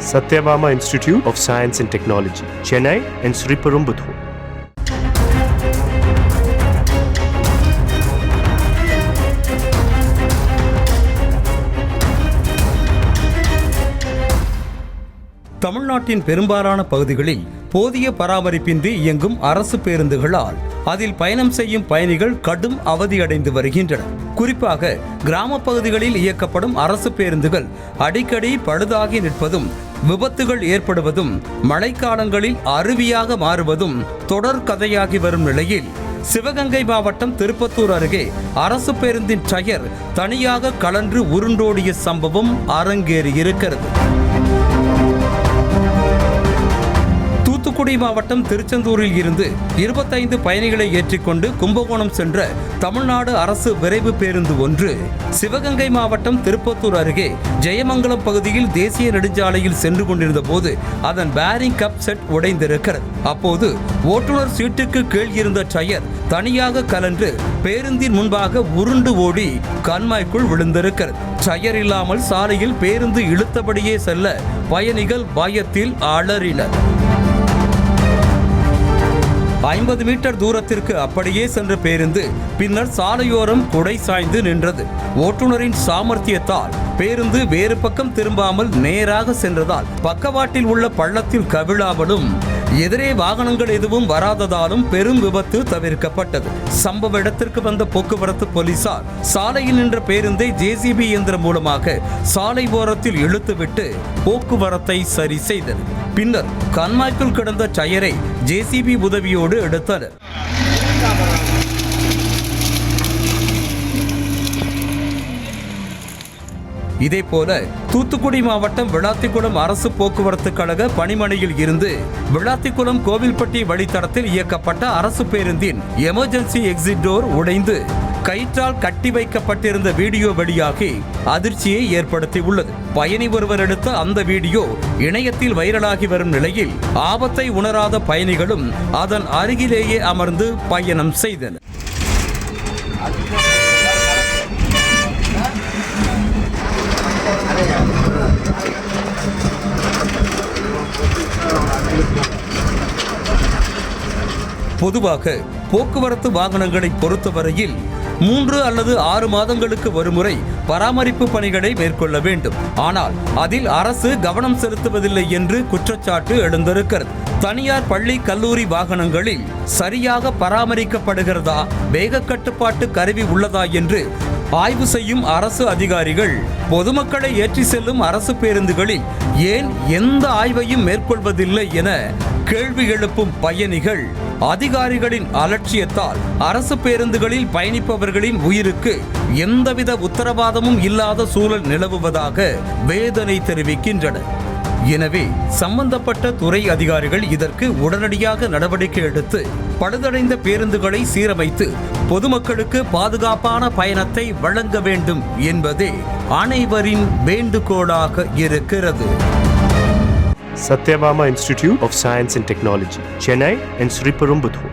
Satyabama Institute of Science and Technology, Chennai and Sriperumbudur. தமிழ்நாட்டின் பெரும்பாலான பகுதிகளில் போதிய பராமரிப்பின்றி இயங்கும் அரசு பேருந்துகளால் அதில் பயணம் செய்யும் பயணிகள் கடும் அவதியடைந்து வருகின்றனர். குறிப்பாக கிராம பகுதிகளில் இயக்கப்படும் அரசு பேருந்துகள் அடிக்கடி பழுதாகி நிற்பதும், விபத்துகள் ஏற்படுவதும், மழைக்காலங்களில் அருவியாக மாறுவதும் தொடர் கதையாகி வரும் நிலையில் சிவகங்கை மாவட்டம் திருப்பத்தூர் அருகே அரசு பேருந்தின் டயர் தனியாக கழன்று உருண்டோடிய சம்பவம் அரங்கேறியிருக்கிறது. தூத்துக்குடி மாவட்டம் திருச்செந்தூரில் இருந்து 25 பயணிகளை ஏற்றிக்கொண்டு கும்பகோணம் சென்ற தமிழ்நாடு அரசு விரைவு பேருந்து ஒன்று சிவகங்கை மாவட்டம் திருப்பத்தூர் அருகே ஜெயமங்கலம் பகுதியில் தேசிய நெடுஞ்சாலையில் சென்று கொண்டிருந்த போது அதன் பேரிங் கப் செட் உடைந்திருக்கிறது. அப்போது ஓட்டுநர் சீட்டுக்கு கீழ் இருந்த டயர் தனியாக கலன்று பேருந்தின் முன்பாக உருண்டு ஓடி கண்மாய்க்குள் விழுந்திருக்கிறது. டயர் இல்லாமல் சாலையில் பேருந்து இழுத்தபடியே செல்ல பயணிகள் பயத்தில் அலறினர். 50 மீட்டர் தூரத்திற்கு அப்படியே சென்ற பேருந்து பின்னர் சாலையோரம் குடை சாய்ந்து நின்றது. ஓட்டுநரின் சாமர்த்தியத்தால் பேருந்து வேறு பக்கம் திரும்பாமல் நேராக சென்றதால் பக்கவாட்டில் உள்ள பள்ளத்தில் கவிழாமலும் எதிரே வாகனங்கள் எதுவும் வராததாலும் பெரும் விபத்து தவிர்க்கப்பட்டது. சம்பவ இடத்திற்கு வந்த போக்குவரத்து போலீசார் சாலையில் நின்ற பேருந்தை JCB இயந்திரம் மூலமாக சாலை ஓரத்தில் இழுத்துவிட்டு போக்குவரத்தை சரி செய்தனர். பின்னர் கண்மாய்க்குள் கிடந்த டயரை JCB உதவியோடு எடுத்தனர். இதேபோல தூத்துக்குடி மாவட்டம் விளாத்திக்குளம் அரசு போக்குவரத்து கழக பணிமனையில் இருந்து விளாத்திக்குளம் கோவில்பட்டி வழித்தடத்தில் இயக்கப்பட்ட அரசு பேருந்தின் எமர்ஜென்சி எக்ஸிட் டோர் உடைந்து கயிற்றால் கட்டி வைக்கப்பட்டிருந்த வீடியோ வெளியாகி அதிர்ச்சியை ஏற்படுத்தி உள்ளது. பயணி ஒருவர் எடுத்த அந்த வீடியோ இணையத்தில் வைரலாகி வரும் நிலையில் ஆபத்தை உணராத பயணிகளும் அதன் அருகிலேயே அமர்ந்து பயணம் செய்தனர். பொதுவாக போக்குவரத்து வாகனங்களை பொறுத்தவரையில் 3 அல்லது 6 மாதங்களுக்கு ஒருமுறை பராமரிப்பு பணிகளை மேற்கொள்ள வேண்டும். ஆனால் அதில் அரசு கவனம் செலுத்துவதில்லை என்று குற்றச்சாட்டு எழுந்திருக்கிறது. தனியார் பள்ளி கல்லூரி வாகனங்களில் சரியாக பராமரிக்கப்படுகிறதா, வேக கட்டுப்பாட்டு கருவி உள்ளதா என்று ஆய்வு செய்யும் அரசு அதிகாரிகள் பொதுமக்களை ஏற்றி செல்லும் அரசு பேருந்துகளில் ஏன் எந்த ஆய்வையும் மேற்கொள்வதில்லை என கேள்வி எழுப்பும் பயணிகள் அதிகாரிகளின் அலட்சியத்தால் அரசு பேருந்துகளில் பயணிப்பவர்களின் உயிருக்கு எந்தவித உத்தரவாதமும் இல்லாத சூழல் நிலவுவதாக வேதனை தெரிவிக்கின்றனர். எனவே சம்பந்தப்பட்ட துறை அதிகாரிகள் இதற்கு உடனடியாக நடவடிக்கை எடுத்து பழுதடைந்த பேருந்துகளை சீரமைத்து பொதுமக்களுக்கு பாதுகாப்பான பயணத்தை வழங்க வேண்டும் என்பதே அனைவரின் வேண்டுகோளாக இருக்கிறது. Satyabama Institute of Science and Technology, Chennai and Sriperumbudur.